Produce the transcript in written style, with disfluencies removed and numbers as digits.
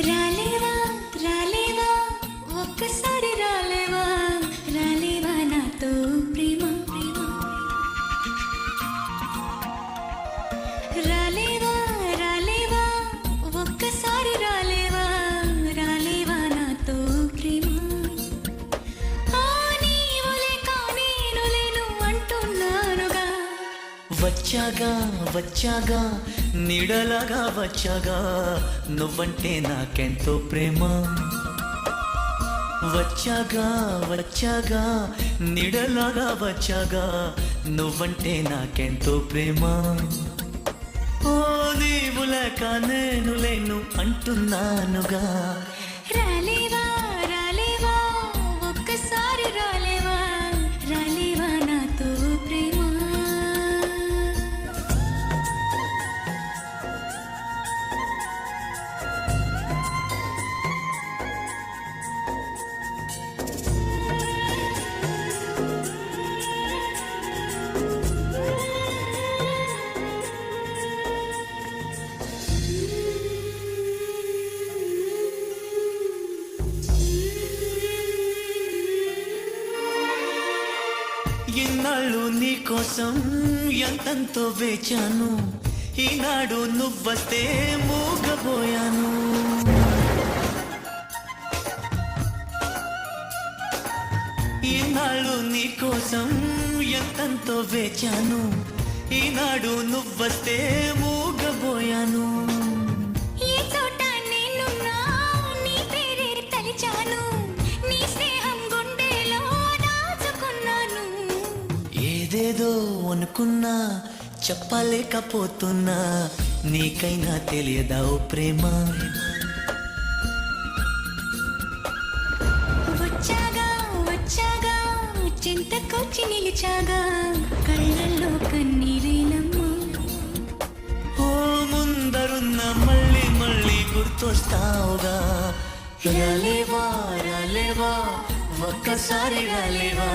రాలేవా రాలేవా ఒక్కసారి రాలేవా రాలేవా నాతో ప్రేమ ప్రేమ రాలేవా రాలేవా ఒక్కసారి రాలేవా రాలేవా నాతో ప్రేమ నీవులే కానీ నేనులేను అంటున్నానుగా వచ్చాగా వచ్చాగా నీడలాగా వచ్చాగా నువ్వంటే నాకెంతో ప్రేమ వచ్చాగా వచ్చాగా నీడలాగా వచ్చాగా నువ్వంటే నాకెంతో ప్రేమ ఓ నీవు లేక నేను లేను అంటున్నానుగా రాలేవా రాలేవా ఒక్కసారి రాలేవా రాలేవా నాతో ప్రేమ ఇన్నాళ్ళు నీ కోసం ఎంతంతో వేచాను ఈనాడు నువ్వస్తే మూగబోయాను ఈనాళ్ళు నీ కోసం ఎంతంతో వేచాను ఈనాడు నువ్వస్తే మూగబోయాను ఏ చోట నేనున్నా నీ పేరే తలిచాను నీ స్నేహం గుండెలో దాచుకున్నాను ఏదేదో అనుకున్నా చెప్పలేకపోతున్నా నీకైనా తెలియదా ఓ ప్రేమ వచ్చాగా వచ్చాగా చింతకొచ్చి నిలిచాగా కళ్ళల్లో కన్నీరేనమ్మా ఓ ముందరున్న మళ్ళీ మళ్ళీ గుర్తొస్తావుగా రాలేవా రాలేవా ఒక్కసారి రాలేవా